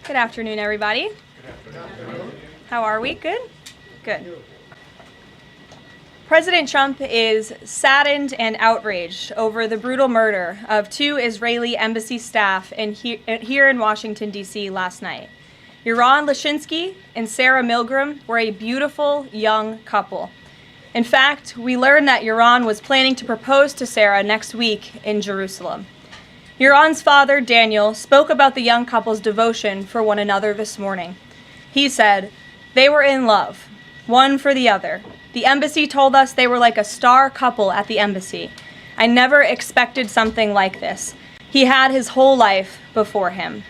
Good afternoon, everybody. How are we? Good? Good. President Trump is saddened and outraged over the brutal murder of two Israeli embassy staff here in Washington, D.C. last night. Yaron Lashinsky and Sarah Milgram were a beautiful young couple. In fact, we learned that Yaron was planning to propose to Sarah next week in Jerusalem. Yaron's father, Daniel, spoke about the young couple's devotion for one another this morning. He said, "They were in love, one for the other. The embassy told us they were like a star couple at the embassy. I never expected something like this. He had his whole life before him."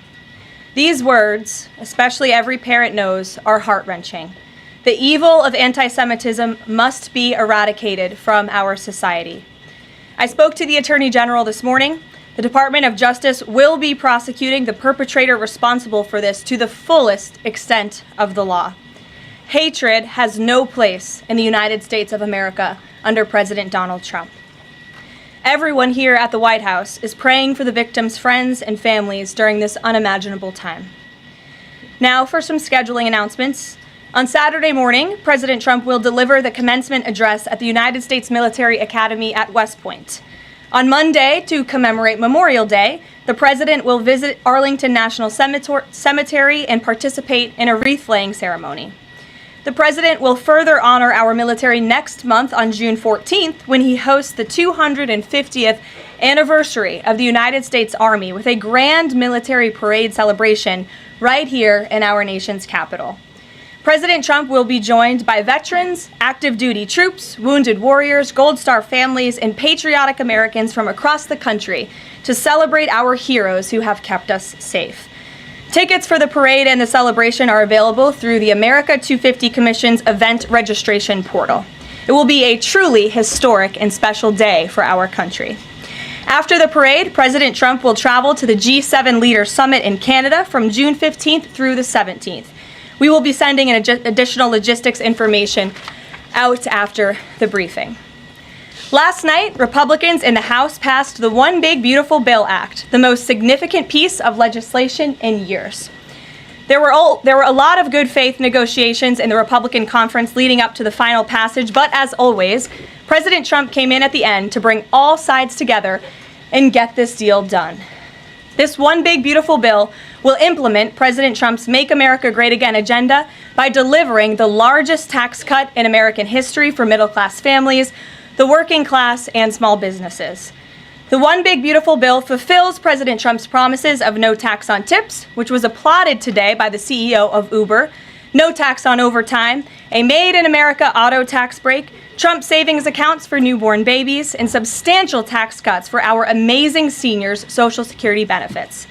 These words, especially every parent knows, are heart-wrenching. The evil of anti-Semitism must be eradicated from our society. I spoke to the Attorney General this morning. The Department of Justice will be prosecuting the perpetrator responsible for this to the fullest extent of the law. Hatred has no place in the United States of America under President Donald Trump. Everyone here at the White House is praying for the victims' friends and families during this unimaginable time. Now for some scheduling announcements. On Saturday morning, President Trump will deliver the commencement address at the United States Military Academy at West Point. On Monday, to commemorate Memorial Day, the President will visit Arlington National Cemetery and participate in a wreath-laying ceremony. The President will further honor our military next month on June 14th when he hosts the 250th anniversary of the United States Army with a grand military parade celebration right here in our nation's capital. President Trump will be joined by veterans, active duty troops, wounded warriors, Gold Star families, and patriotic Americans from across the country to celebrate our heroes who have kept us safe. Tickets for the parade and the celebration are available through the America 250 Commission's event registration portal. It will be a truly historic and special day for our country. After the parade, President Trump will travel to the G7 Leaders Summit in Canada from June 15th through the 17th. We will be sending additional logistics information out after the briefing. Last night, Republicans in the House passed the One Big Beautiful Bill Act, the most significant piece of legislation in years. There were a lot of good faith negotiations in the Republican conference leading up to the final passage, but as always, President Trump came in at the end to bring all sides together and get this deal done. This One Big Beautiful Bill will implement President Trump's Make America Great Again agenda by delivering the largest tax cut in American history for middle-class families, the working class, and small businesses. The One Big Beautiful Bill fulfills President Trump's promises of no tax on tips, which was applauded today by the CEO of Uber, no tax on overtime, a Made in America auto tax break, Trump savings accounts for newborn babies, and substantial tax cuts for our amazing seniors' Social Security benefits.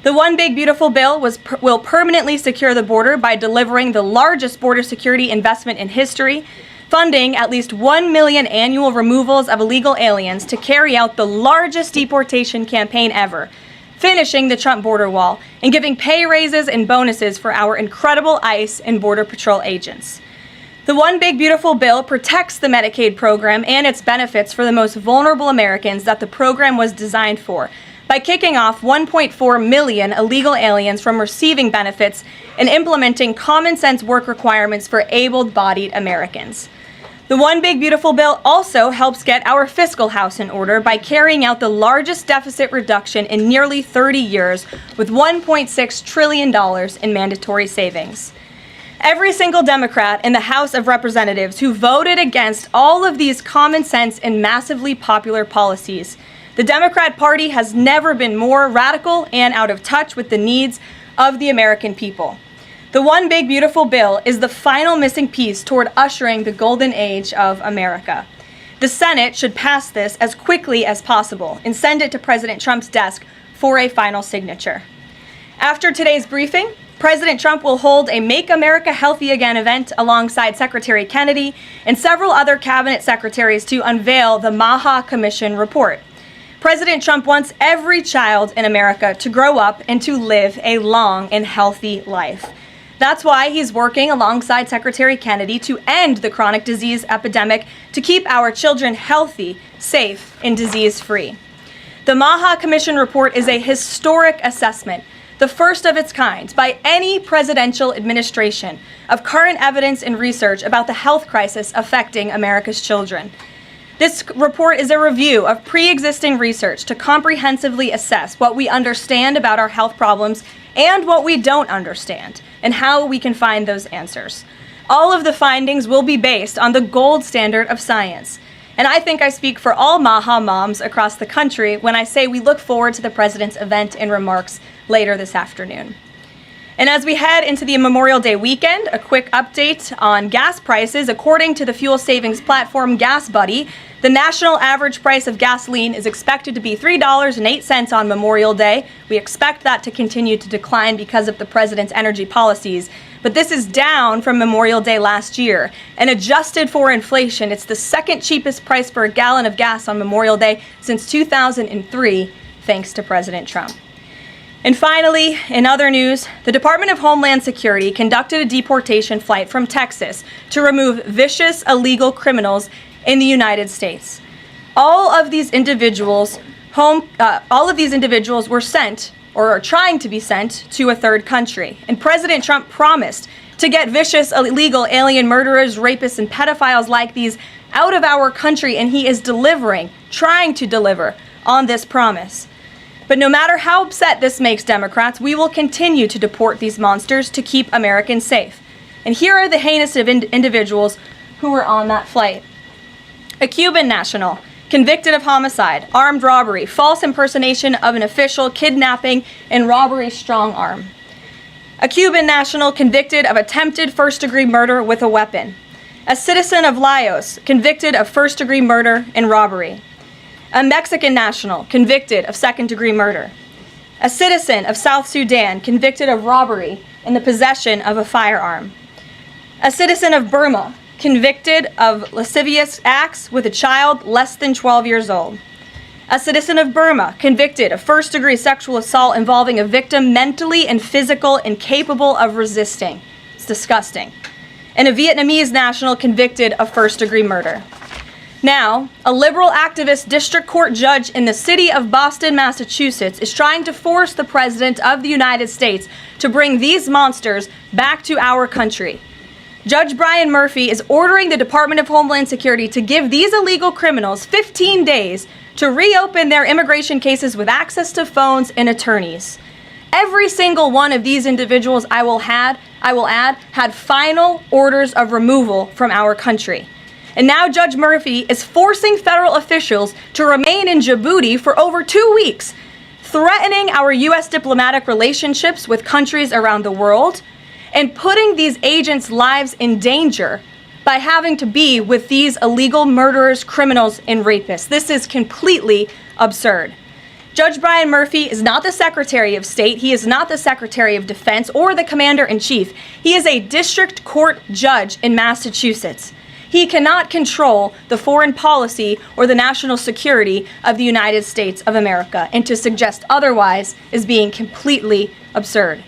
The One Big Beautiful Bill will permanently secure the border by delivering the largest border security investment in history, funding at least 1 million annual removals of illegal aliens to carry out the largest deportation campaign ever, finishing the Trump border wall, and giving pay raises and bonuses for our incredible ICE and Border Patrol agents. The One Big Beautiful Bill protects the Medicaid program and its benefits for the most vulnerable Americans that the program was designed for, by kicking off 1.4 million illegal aliens from receiving benefits and implementing common sense work requirements for able-bodied Americans. The One Big Beautiful Bill also helps get our fiscal house in order by carrying out the largest deficit reduction in nearly 30 years with $1.6 trillion in mandatory savings. Every single Democrat in the House of Representatives who voted against all of these common sense and massively popular policies. The Democrat Party has never been more radical and out of touch with the needs of the American people. The One Big Beautiful Bill is the final missing piece toward ushering the golden age of America. The Senate should pass this as quickly as possible and send it to President Trump's desk for a final signature. After today's briefing, President Trump will hold a Make America Healthy Again event alongside Secretary Kennedy and several other cabinet secretaries to unveil the MAHA Commission report. President Trump wants every child in America to grow up and to live a long and healthy life. That's why he's working alongside Secretary Kennedy to end the chronic disease epidemic to keep our children healthy, safe, and disease-free. The MAHA Commission report is a historic assessment the first of its kind by any presidential administration, of current evidence and research about the health crisis affecting America's children. This report is a review of pre-existing research to comprehensively assess what we understand about our health problems and what we don't understand, and how we can find those answers. All of the findings will be based on the gold standard of science. And I think I speak for all MAHA moms across the country when I say we look forward to the president's event and remarks later this afternoon. And as we head into the Memorial Day weekend, a quick update on gas prices. According to the fuel savings platform Gas Buddy, the national average price of gasoline is expected to be $3.08 on Memorial Day. We expect that to continue to decline because of the president's energy policies. But this is down from Memorial Day last year. And adjusted for inflation, it's the second cheapest price for a gallon of gas on Memorial Day since 2003, thanks to President Trump. And finally, in other news, the Department of Homeland Security conducted a deportation flight from Texas to remove vicious illegal criminals in the United States. All of these individuals were sent or are trying to be sent to a third country. And President Trump promised to get vicious illegal alien murderers, rapists, and pedophiles like these out of our country, and he is trying to deliver on this promise. But no matter how upset this makes Democrats, we will continue to deport these monsters to keep Americans safe. And here are the heinous individuals who were on that flight. A Cuban national convicted of homicide, armed robbery, false impersonation of an official, kidnapping, and robbery strong arm. A Cuban national convicted of attempted first-degree murder with a weapon. A citizen of Laos convicted of first-degree murder and robbery. A Mexican national convicted of second-degree murder. A citizen of South Sudan convicted of robbery in the possession of a firearm. A citizen of Burma convicted of lascivious acts with a child less than 12 years old. A citizen of Burma convicted of first-degree sexual assault involving a victim mentally and physically incapable of resisting. It's disgusting. And a Vietnamese national convicted of first-degree murder. Now, a liberal activist district court judge in the city of Boston, Massachusetts, is trying to force the President of the United States to bring these monsters back to our country. Judge Brian Murphy is ordering the Department of Homeland Security to give these illegal criminals 15 days to reopen their immigration cases with access to phones and attorneys. Every single one of these individuals, I will add, had final orders of removal from our country. And now Judge Murphy is forcing federal officials to remain in Djibouti for over 2 weeks, threatening our U.S. diplomatic relationships with countries around the world, and putting these agents' lives in danger by having to be with these illegal murderers, criminals, and rapists. This is completely absurd. Judge Brian Murphy is not the Secretary of State. He is not the Secretary of Defense or the Commander-in-Chief. He is a district court judge in Massachusetts. He cannot control the foreign policy or the national security of the United States of America, and to suggest otherwise is being completely absurd.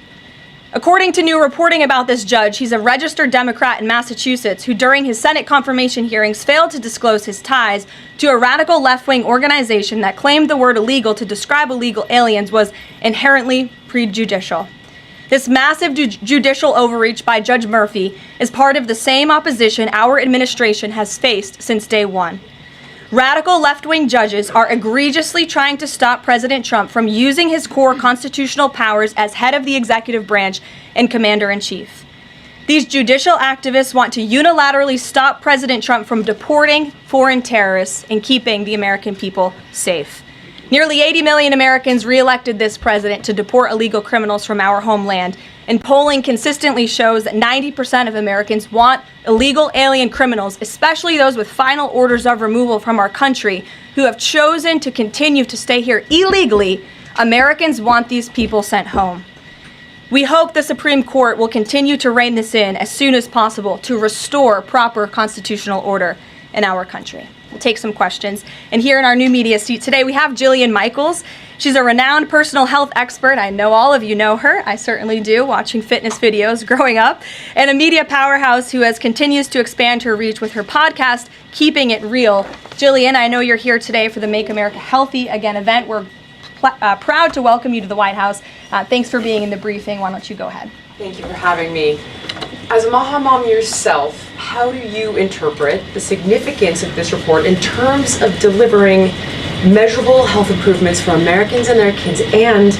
According to new reporting about this judge, he's a registered Democrat in Massachusetts who during his Senate confirmation hearings failed to disclose his ties to a radical left-wing organization that claimed the word illegal to describe illegal aliens was inherently prejudicial. This massive judicial overreach by Judge Murphy is part of the same opposition our administration has faced since day one. Radical left-wing judges are egregiously trying to stop President Trump from using his core constitutional powers as head of the executive branch and commander-in-chief. These judicial activists want to unilaterally stop President Trump from deporting foreign terrorists and keeping the American people safe. Nearly 80 million Americans re-elected this president to deport illegal criminals from our homeland, and polling consistently shows that 90% of Americans want illegal alien criminals, especially those with final orders of removal from our country, who have chosen to continue to stay here illegally. Americans want these people sent home. We hope the Supreme Court will continue to rein this in as soon as possible to restore proper constitutional order in our country. We'll take some questions. And here in our new media seat today, we have Jillian Michaels. She's a renowned personal health expert. I know all of you know her. I certainly do, watching fitness videos growing up. And a media powerhouse who continues to expand her reach with her podcast, Keeping It Real. Jillian, I know you're here today for the Make America Healthy Again event. We're proud to welcome you to the White House. Thanks for being in the briefing. Why don't you go ahead? Thank you for having me. As a MAHA mom yourself, how do you interpret the significance of this report in terms of delivering measurable health improvements for Americans and their kids, and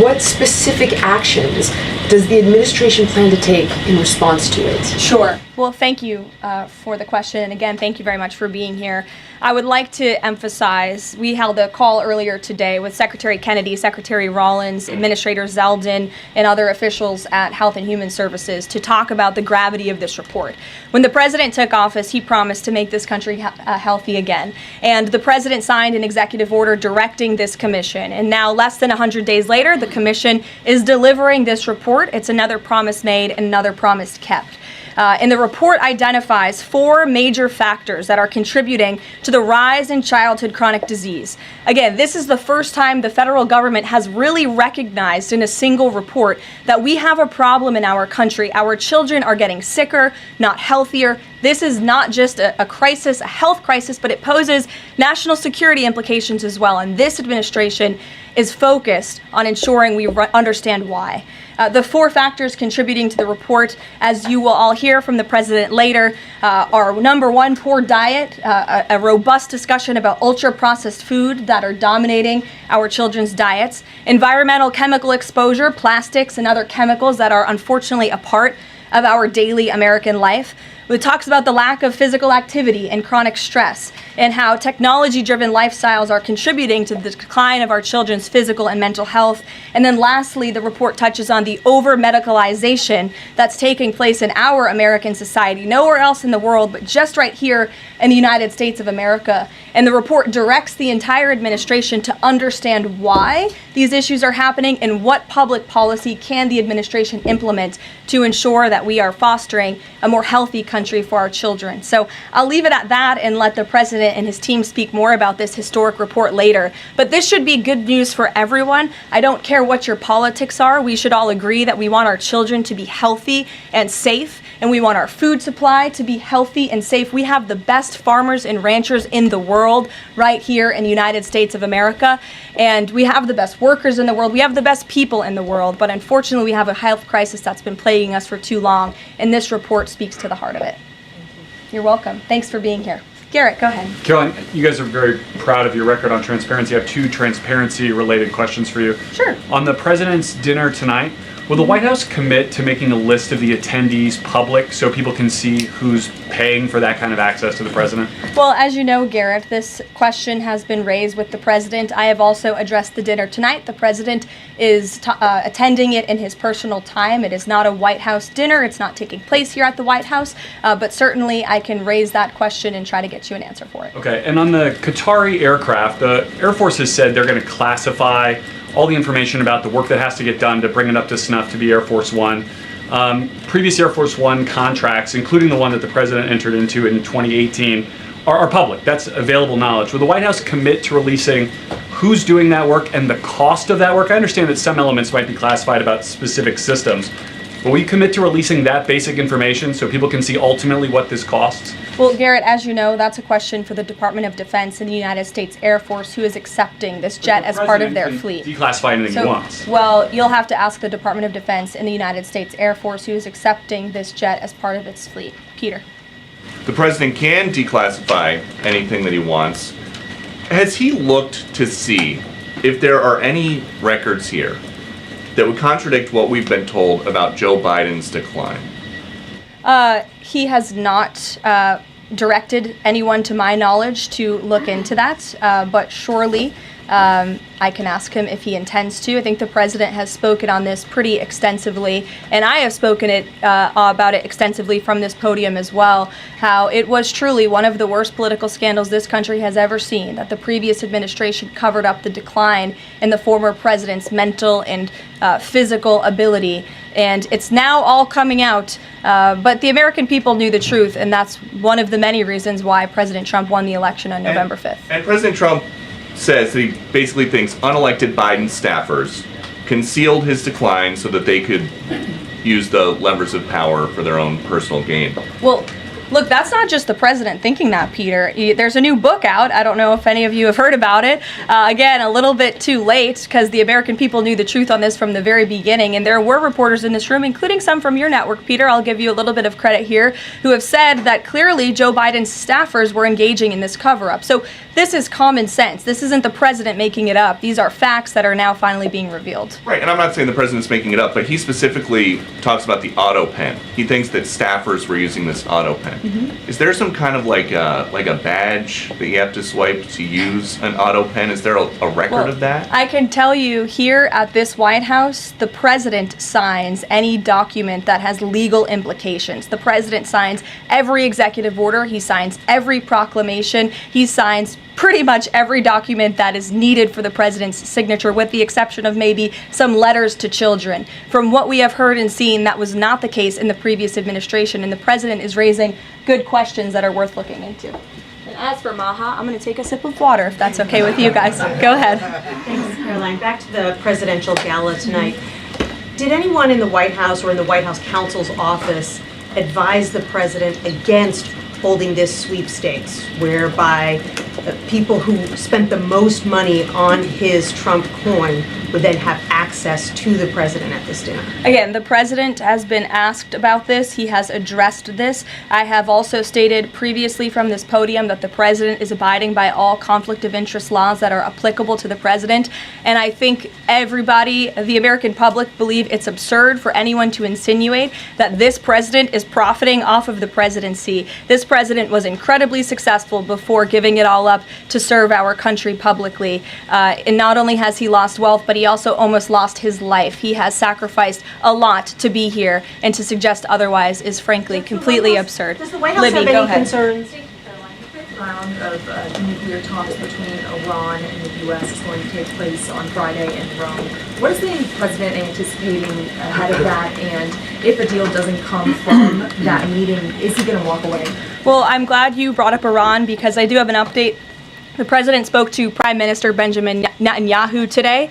what specific actions does the administration plan to take in response to it? Sure. Well, thank you for the question. And again, thank you very much for being here. I would like to emphasize, we held a call earlier today with Secretary Kennedy, Secretary Rollins, Administrator Zeldin, and other officials at Health and Human Services to talk about the gravity of this report. When the president took office, he promised to make this country healthy again. And the president signed an executive order directing this commission. And now, less than 100 days later, the commission is delivering this report. It's another promise made and another promise kept. And the report identifies 4 major factors that are contributing to the rise in childhood chronic disease. Again, this is the first time the federal government has really recognized in a single report that we have a problem in our country. Our children are getting sicker, not healthier. This is not just a crisis, a health crisis, but it poses national security implications as well. And this administration is focused on ensuring we understand why. The 4 factors contributing to the report, as you will all hear from the president later, are number 1, poor diet, a robust discussion about ultra-processed food that are dominating our children's diets, environmental chemical exposure, plastics and other chemicals that are unfortunately a part of our daily American life. It talks about the lack of physical activity and chronic stress, and how technology-driven lifestyles are contributing to the decline of our children's physical and mental health. And then lastly, the report touches on the over-medicalization that's taking place in our American society, nowhere else in the world, but just right here in the United States of America. And the report directs the entire administration to understand why these issues are happening and what public policy can the administration implement to ensure that we are fostering a more healthy country for our children. So I'll leave it at that and let the president and his team speak more about this historic report later. But this should be good news for everyone. I don't care what your politics are. We should all agree that we want our children to be healthy and safe, and we want our food supply to be healthy and safe. We have the best farmers and ranchers in the world right here in the United States of America, and we have the best workers in the world. We have the best people in the world, but unfortunately we have a health crisis that's been plaguing us for too long, and this report speaks to the heart of it. You're welcome. Thanks for being here. Garrett, go ahead. Caroline, you guys are very proud of your record on transparency. I have 2 transparency-related questions for you. Sure. On the president's dinner tonight, will the White House commit to making a list of the attendees public so people can see who's paying for that kind of access to the president? Well, as you know, Garrett, this question has been raised with the president. I have also addressed the dinner tonight. The president is attending it in his personal time. It is not a White House dinner. It's not taking place here at the White House. But certainly I can raise that question and try to get you an answer for it. Okay, and on the Qatari aircraft, the Air Force has said they're going to classify all the information about the work that has to get done to bring it up to snuff to be Air Force One. Previous Air Force One contracts, including the one that the president entered into in 2018, are public. That's available knowledge. Will the White House commit to releasing who's doing that work and the cost of that work? I understand that some elements might be classified about specific systems, but will you commit to releasing that basic information so people can see ultimately what this costs? Well, Garrett, as you know, that's a question for the Department of Defense and the United States Air Force, who is accepting this jet as part of their fleet. Declassify anything he wants. Well, you'll have to ask the Department of Defense and the United States Air Force, who is accepting this jet as part of its fleet. Peter. The president can declassify anything that he wants. Has he looked to see if there are any records here that would contradict what we've been told about Joe Biden's decline? He has not directed anyone, to my knowledge, to look into that, but surely I can ask him if he intends to. I think the president has spoken on this pretty extensively, and I have spoken about it extensively from this podium as well, how it was truly one of the worst political scandals this country has ever seen, that the previous administration covered up the decline in the former president's mental and physical ability. And it's now all coming out, but the American people knew the truth, and that's one of the many reasons why President Trump won the election on November 5th. And President Trump says that he basically thinks unelected Biden staffers concealed his decline so that they could use the levers of power for their own personal gain. Well, Look, that's not just the president thinking that, Peter. There's a new book out. I don't know if any of you have heard about it. Again, a little bit too late because the American people knew the truth on this from the very beginning. And there were reporters in this room, including some from your network, Peter, I'll give you a little bit of credit here, who have said that clearly Joe Biden's staffers were engaging in this cover-up. So this is common sense. This isn't the president making it up. These are facts that are now finally being revealed. Right, and I'm not saying the president's making it up, but he specifically talks about the auto pen. He thinks that staffers were using this auto pen. Is there some kind of like a badge that you have to swipe to use an auto pen? Is there a record of that? I can tell you here at this White House, the president signs any document that has legal implications. The president signs every executive order. He signs every proclamation. He signs pretty much every document that is needed for the president's signature, with the exception of maybe some letters to children. From what we have heard and seen, that was not the case in the previous administration, and the president is raising good questions that are worth looking into. And as for MAHA, I'm going to take a sip of water, if that's okay with you guys. Go ahead. Thanks, Caroline. Back to the presidential gala tonight. Did anyone in the White House or in the White House counsel's office advise the president against holding this sweepstakes, whereby people who spent the most money on his Trump coin would then have access to the president at this dinner? Again, the president has been asked about this. He has addressed this. I have also stated previously from this podium that the president is abiding by all conflict of interest laws that are applicable to the president. And I think everybody, the American public, believe it's absurd for anyone to insinuate that this president is profiting off of the presidency. This president was incredibly successful before giving it all up to serve our country publicly. And not only has he lost wealth, but he also almost lost his life. He has sacrificed a lot to be here, and to suggest otherwise is frankly completely absurd. Does the White House Libby, have go any ahead. concerns? The fifth round of nuclear talks between Iran and the U.S. is going to take place on Friday in Rome. What is the president anticipating ahead of that? And if a deal doesn't come from that meeting, is he going to walk away? Well, I'm glad you brought up Iran, because I do have an update. The president spoke to Prime Minister Benjamin Netanyahu today.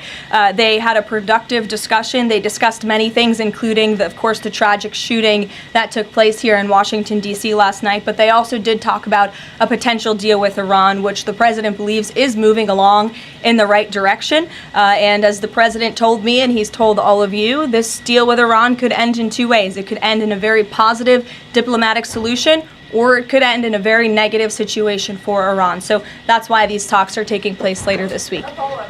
They had a productive discussion. They discussed many things, including, of course, the tragic shooting that took place here in Washington, D.C. last night. But they also did talk about a potential deal with Iran, which the president believes is moving along in the right direction. And as the president told me, and he's told all of you, this deal with Iran could end in two ways. It could end in a very positive diplomatic solution, or it could end in a very negative situation for Iran. So that's why these talks are taking place later this week.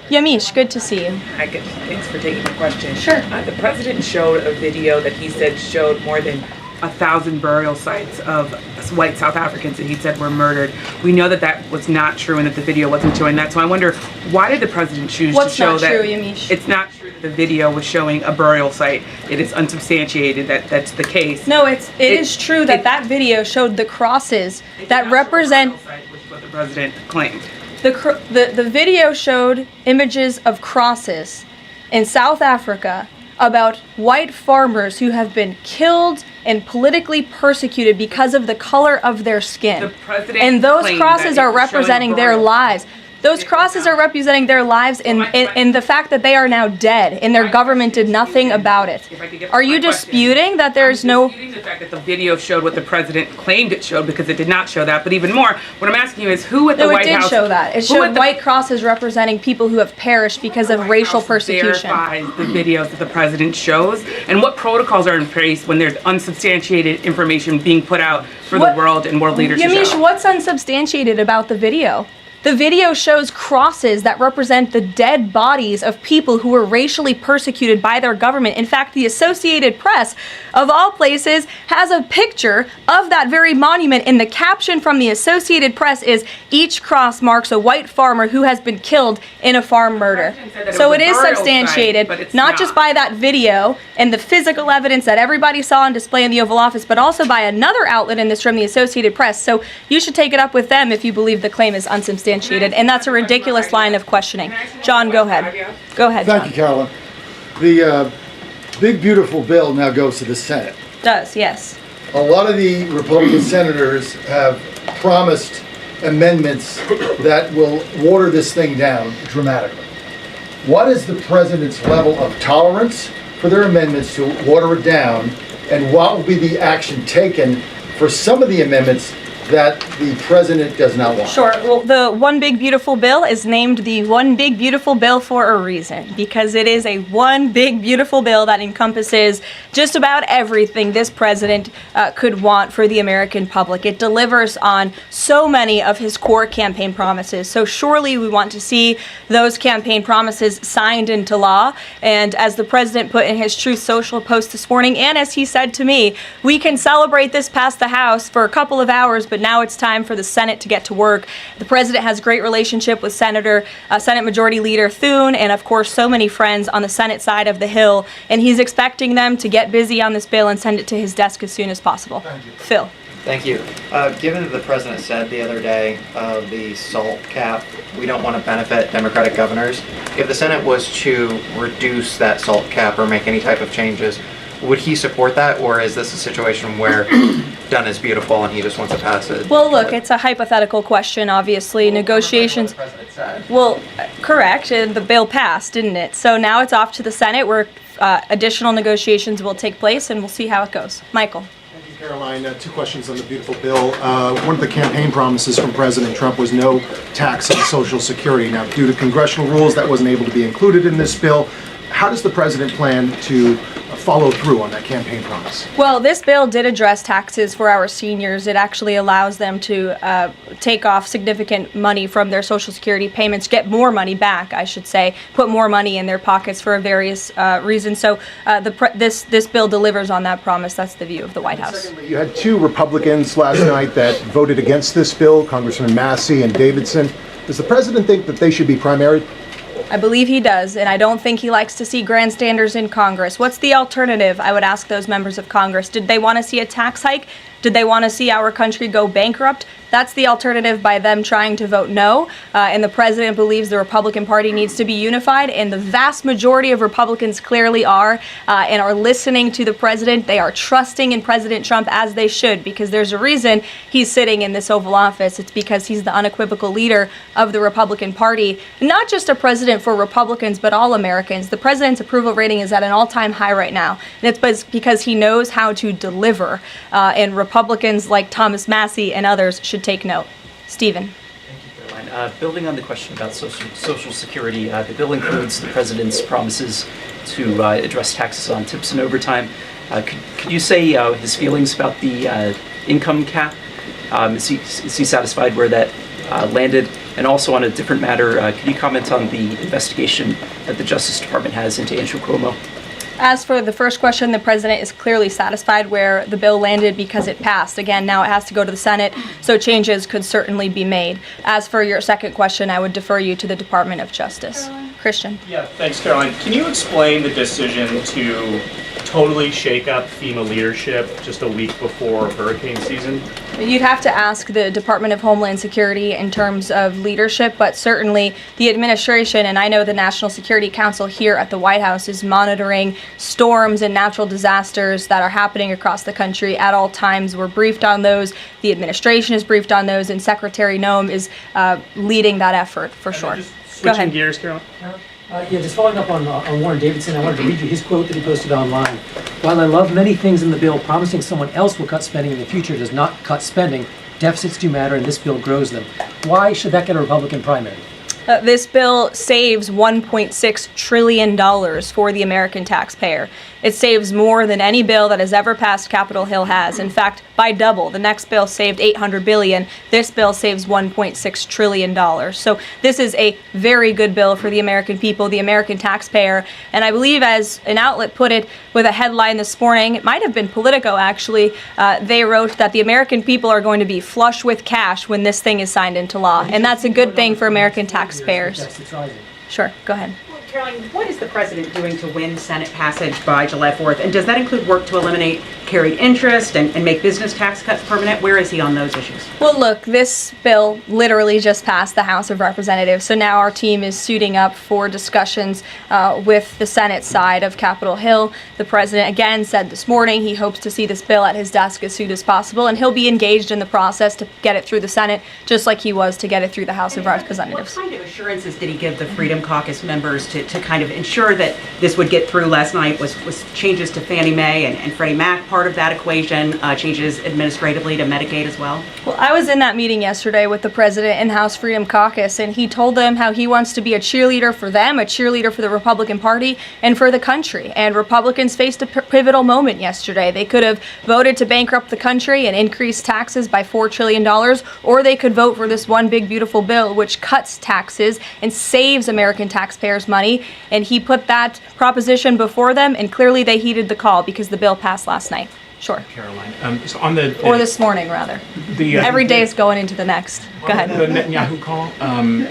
Yamish, good to see you. Hi, good. Thanks for taking the question. Sure. The president showed a video that he said showed more than 1,000 burial sites of white South Africans that he said were murdered. We know that that was not true and that the video wasn't showing that. So I wonder, why did the president choose to show that? What's not true, Yamish? It's not true that the video was showing a burial site. It is unsubstantiated that that's the case. No, it is true that that video showed the crosses that represent. Which is what the president claimed. The video showed images of crosses in South Africa about white farmers who have been killed and politically persecuted because of the color of their skin. The president And those claimed crosses that it are was showing representing their burial lives. Those crosses are representing their lives in the fact that they are now dead, and their government did nothing about it. Are you disputing that there's no... I'm disputing the fact that the video showed what the president claimed it showed, because it did not show that. But even more, what I'm asking you is who at the No, White it did House... show that. It showed white crosses representing people who have perished because of racial persecution. Verifies the videos that the president shows, and what protocols are in place when there's unsubstantiated information being put out for the world and world leaders to Yamish, show? what's unsubstantiated about the video? The video shows crosses that represent the dead bodies of people who were racially persecuted by their government. In fact, the Associated Press, of all places, has a picture of that very monument, and the caption from the Associated Press is, "Each cross marks a white farmer who has been killed in a farm murder." So it is substantiated, not just by that video and the physical evidence that everybody saw on display in the Oval Office, but also by another outlet in this room, the Associated Press. So you should take it up with them if you believe the claim is unsubstantiated. And that's a ridiculous line of questioning. John, go ahead. Go ahead, John. Thank you, Carolyn. The big, beautiful bill now goes to the Senate. Does, yes. A lot of the Republican senators have promised amendments that will water this thing down dramatically. What is the president's level of tolerance for their amendments to water it down, and what will be the action taken for some of the amendments that the president does not want? Sure. Well, the One Big Beautiful Bill is named the One Big Beautiful Bill for a reason, because it is a one big beautiful bill that encompasses just about everything this president could want for the American public. It delivers on so many of his core campaign promises. So surely we want to see those campaign promises signed into law. And as the president put in his Truth Social post this morning, and as he said to me, we can celebrate this past the House for a couple of hours, but now it's time for the Senate to get to work. The president has a great relationship with Senate Majority Leader Thune, and of course so many friends on the Senate side of the Hill, and he's expecting them to get busy on this bill and send it to his desk as soon as possible. Phil. Thank you. Given that the president said the other day the SALT cap, we don't want to benefit Democratic governors, if the Senate was to reduce that SALT cap or make any type of changes, would he support that, or is this a situation where done is beautiful and he just wants to pass it? Well, look, it's a hypothetical question, obviously. Negotiations. The president said. Well, correct, and the bill passed, didn't it? So now it's off to the Senate, where additional negotiations will take place, and we'll see how it goes. Michael. Thank you, Caroline. Two questions on the beautiful bill. One of the campaign promises from President Trump was no tax on Social Security. Now, due to congressional rules, that wasn't able to be included in this bill. How does the president plan to follow through on that campaign promise? Well, this bill did address taxes for our seniors. It actually allows them to take off significant money from their Social Security payments, get more money back, I should say, put more money in their pockets for various reasons. So this bill delivers on that promise. That's the view of the White House. Secondly, you had two Republicans last night that voted against this bill, Congressman Massey and Davidson. Does the president think that they should be primaried? I believe he does, and I don't think he likes to see grandstanders in Congress. What's the alternative? I would ask those members of Congress. Did they want to see a tax hike? Did they want to see our country go bankrupt? That's the alternative by them trying to vote no. And the president believes the Republican Party needs to be unified, and the vast majority of Republicans clearly are and are listening to the president. They are trusting in President Trump, as they should, because there's a reason he's sitting in this Oval Office. It's because he's the unequivocal leader of the Republican Party. Not just a president for Republicans, but all Americans. The president's approval rating is at an all-time high right now, and it's because he knows how to deliver. And Republicans like Thomas Massey and others should take note. Stephen. Thank you, Caroline. Building on the question about Social Security, the bill includes the president's promises to address taxes on tips and overtime. Could you say his feelings about the income cap? Is he satisfied where that landed? And also on a different matter, could you comment on the investigation that the Justice Department has into Andrew Cuomo? As for the first question, the president is clearly satisfied where the bill landed because it passed. Again, now it has to go to the Senate, so changes could certainly be made. As for your second question, I would defer you to the Department of Justice. Caroline. Christian. Yeah, thanks, Caroline. Can you explain the decision to totally shake up FEMA leadership just a week before hurricane season? You'd have to ask the Department of Homeland Security in terms of leadership, but certainly the administration, and I know the National Security Council here at the White House is monitoring storms and natural disasters that are happening across the country at all times. We're briefed on those, the administration is briefed on those, and Secretary Noem is leading that effort for sure. Go Switching ahead. gears, Caroline. Yeah, just following up on Warren Davidson, I wanted to read you his quote that he posted online. While I love many things in the bill, promising someone else will cut spending in the future does not cut spending. Deficits do matter, and this bill grows them. Why should that get a Republican primary? This bill saves $1.6 trillion for the American taxpayer. It saves more than any bill that has ever passed Capitol Hill has. In fact, by double. The next bill saved $800 billion. This bill saves $1.6 trillion. So this is a very good bill for the American people, the American taxpayer. And I believe, as an outlet put it with a headline this morning, it might have been Politico actually, they wrote that the American people are going to be flush with cash when this thing is signed into law. And that's a good thing for American taxpayers. Sure, go ahead. Caroline, what is the president doing to win Senate passage by July 4th? And does that include work to eliminate carried interest and make business tax cuts permanent? Where is he on those issues? Well, look, this bill literally just passed the House of Representatives. So now our team is suiting up for discussions with the Senate side of Capitol Hill. The president again said this morning he hopes to see this bill at his desk as soon as possible, and he'll be engaged in the process to get it through the Senate, just like he was to get it through the House of Representatives. What kind of assurances did he give the Freedom Caucus members to to kind of ensure that this would get through last night was changes to Fannie Mae and Freddie Mac, part of that equation, changes administratively to Medicaid as well? Well, I was in that meeting yesterday with the president and House Freedom Caucus, and he told them how he wants to be a cheerleader for them, a cheerleader for the Republican Party, and for the country. And Republicans faced a pivotal moment yesterday. They could have voted to bankrupt the country and increase taxes by $4 trillion, or they could vote for this one big beautiful bill which cuts taxes and saves American taxpayers money. And he put that proposition before them, and clearly they heeded the call because the bill passed last night. Sure. Caroline, so on the Or this morning, rather. Every day is going into the next. Go ahead. The Netanyahu call.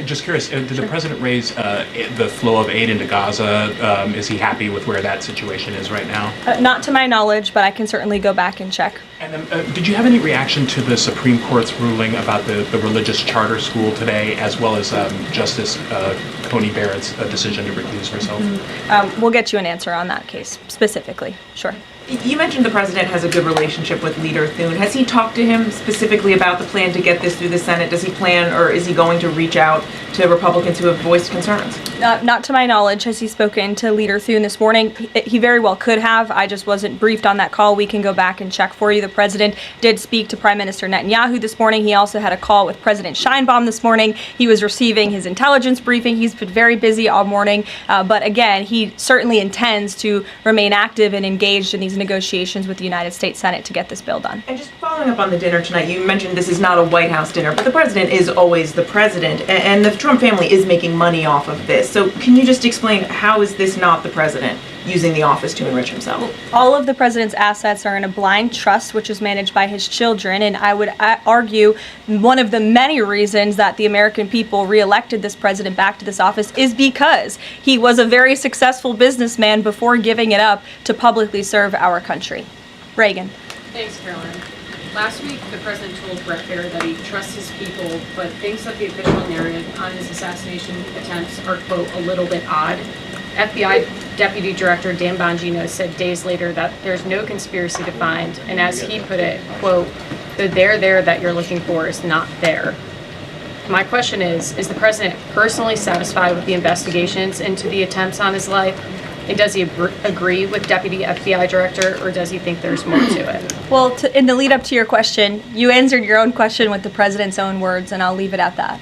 Just curious, did the president raise the flow of aid into Gaza? Is he happy with where that situation is right now? Not to my knowledge, but I can certainly go back and check. And then, did you have any reaction to the Supreme Court's ruling about the religious charter school today, as well as Justice Coney Barrett's decision to recuse herself? We'll get you an answer on that case specifically. Sure. You mentioned the president has a good relationship with Leader Thune. Has he talked to him specifically about the plan to get this through the Senate? Does he plan, or is he going to reach out to Republicans who have voiced concerns? Not to my knowledge has he spoken to Leader Thune this morning. He very well could have. I just wasn't briefed on that call. We can go back and check for you. The president did speak to Prime Minister Netanyahu this morning. He also had a call with President Sheinbaum this morning. He was receiving his intelligence briefing. He's been very busy all morning. But again, he certainly intends to remain active and engaged in these negotiations with the United States Senate to get this bill done. And just following up on the dinner tonight, you mentioned this is not a White House dinner, but the president is always the president, and the Trump family is making money off of this. So can you just explain, how is this not the president using the office to enrich himself? All of the president's assets are in a blind trust, which is managed by his children. And I would argue one of the many reasons that the American people reelected this president back to this office is because he was a very successful businessman before giving it up to publicly serve our country. Reagan. Thanks, Caroline. Last week, the president told Brett Baer that he trusts his people, but thinks that the official narrative on his assassination attempts are, quote, a little bit odd. FBI Deputy Director Dan Bongino said days later that there's no conspiracy to find, and as he put it, quote, the there that you're looking for is not there. My question is the president personally satisfied with the investigations into the attempts on his life? And does he agree with Deputy FBI Director, or does he think there's more to it? Well, in the lead up to your question, you answered your own question with the president's own words, and I'll leave it at that.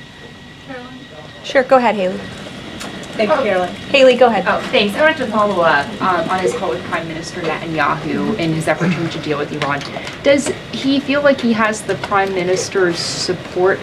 Caroline? Sure, go ahead, Haley. Thank you, Caroline. Haley, go ahead. Oh, thanks. I wanted to follow up on his call with Prime Minister Netanyahu in his effort to deal with Iran. Does he feel like he has the Prime Minister's support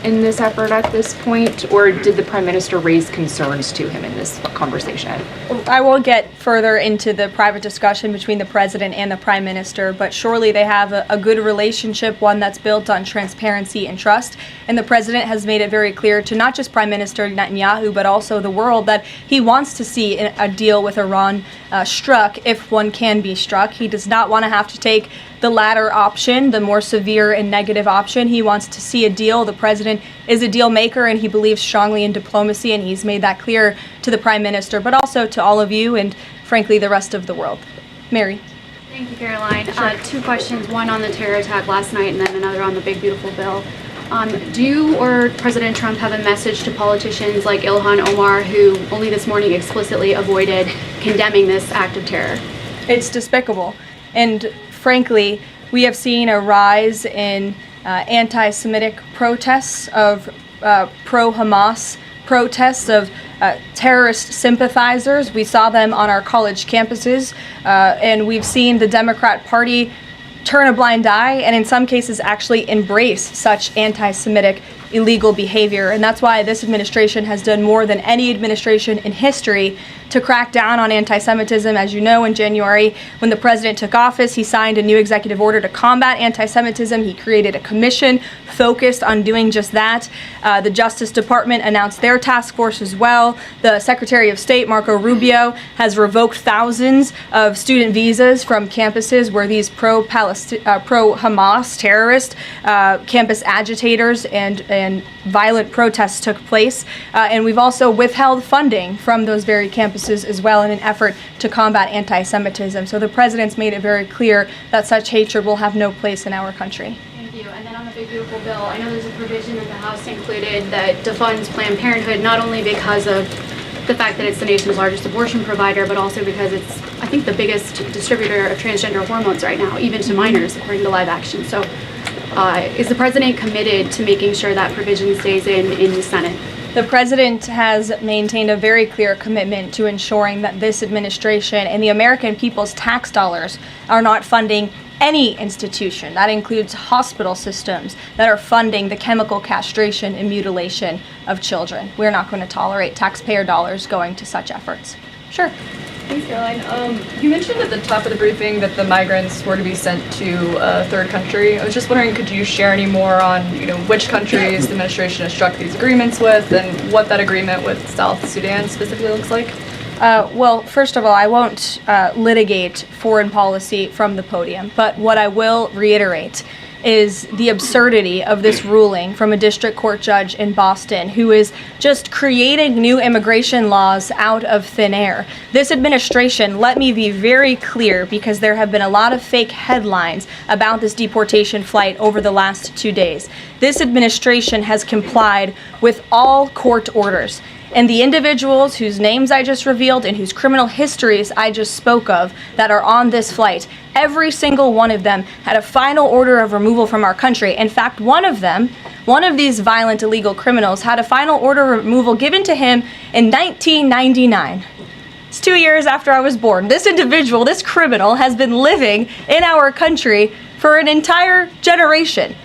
in this effort at this point, or did the Prime Minister raise concerns to him in this conversation? I won't get further into the private discussion between the president and the prime minister, but surely they have a good relationship, one that's built on transparency and trust. And the president has made it very clear to not just Prime Minister Netanyahu, but also the world, that he wants to see a deal with Iran struck if one can be struck. He does not want to have to take the latter option, the more severe and negative option. He wants to see a deal. The president is a deal maker, and he believes strongly in diplomacy, and he's made that clear to the prime minister, but also to all of you and, frankly, the rest of the world. Mary. Thank you, Caroline. Two questions, one on the terror attack last night and then another on the big, beautiful bill. Do you or President Trump have a message to politicians like Ilhan Omar, who only this morning explicitly avoided condemning this act of terror? It's despicable. And frankly, we have seen a rise in anti-Semitic protests, of pro-Hamas protests, of terrorist sympathizers. We saw them on our college campuses, and we've seen the Democrat Party turn a blind eye and in some cases actually embrace such anti-Semitic illegal behavior. And that's why this administration has done more than any administration in history to crack down on anti-Semitism. As you know, in January, when the president took office, he signed a new executive order to combat anti-Semitism. He created a commission focused on doing just that. The Justice Department announced their task force as well. The Secretary of State, Marco Rubio, has revoked thousands of student visas from campuses where these pro-Hamas terrorist campus agitators and violent protests took place. And we've also withheld funding from those very campuses as well in an effort to combat anti-Semitism. So the president's made it very clear that such hatred will have no place in our country. Thank you. And then on the big, beautiful bill, I know there's a provision that the House included that defunds Planned Parenthood, not only because of the fact that it's the nation's largest abortion provider, but also because it's, I think, the biggest distributor of transgender hormones right now, even to minors, according to Live Action. So is the president committed to making sure that provision stays in the Senate? The president has maintained a very clear commitment to ensuring that this administration and the American people's tax dollars are not funding any institution. That includes hospital systems that are funding the chemical castration and mutilation of children. We're not going to tolerate taxpayer dollars going to such efforts. Sure. Thanks, Caroline. You mentioned at the top of the briefing that the migrants were to be sent to a third country. I was just wondering, could you share any more on, which countries the administration has struck these agreements with and what that agreement with South Sudan specifically looks like? Well, first of all, I won't litigate foreign policy from the podium, but what I will reiterate is the absurdity of this ruling from a district court judge in Boston who is just creating new immigration laws out of thin air. This administration, let me be very clear, because there have been a lot of fake headlines about this deportation flight over the last 2 days. This administration has complied with all court orders. And the individuals whose names I just revealed and whose criminal histories I just spoke of that are on this flight, every single one of them had a final order of removal from our country. In fact, one of these violent illegal criminals had a final order of removal given to him in 1999. It's 2 years after I was born. This individual, this criminal, has been living in our country for an entire generation.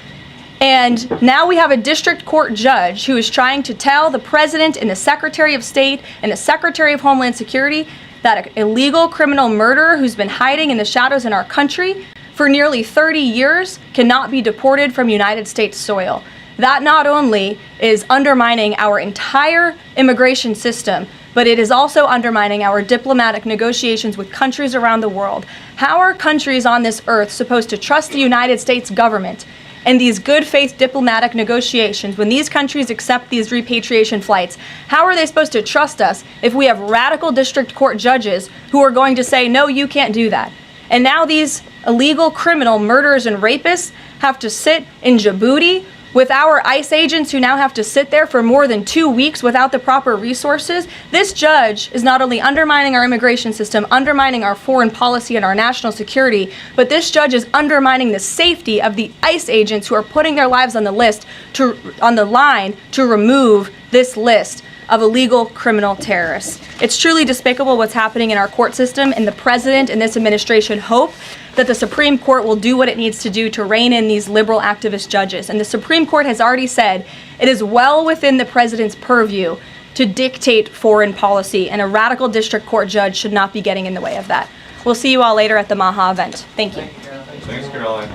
And now we have a district court judge who is trying to tell the president and the Secretary of State and the Secretary of Homeland Security that an illegal criminal murderer who's been hiding in the shadows in our country for nearly 30 years cannot be deported from United States soil. That not only is undermining our entire immigration system, but it is also undermining our diplomatic negotiations with countries around the world. How are countries on this earth supposed to trust the United States government and these good faith diplomatic negotiations when these countries accept these repatriation flights? How are they supposed to trust us if we have radical district court judges who are going to say, no, you can't do that? And now these illegal criminal murderers and rapists have to sit in Djibouti with our ICE agents who now have to sit there for more than 2 weeks without the proper resources. This judge is not only undermining our immigration system, undermining our foreign policy and our national security, but this judge is undermining the safety of the ICE agents who are putting their lives on the line to remove this list of illegal criminal terrorists. It's truly despicable what's happening in our court system, and the president and this administration hope that the Supreme Court will do what it needs to do to rein in these liberal activist judges. And the Supreme Court has already said it is well within the president's purview to dictate foreign policy, and a radical district court judge should not be getting in the way of that. We'll see you all later at the MAHA event. Thank you. Thanks, Caroline.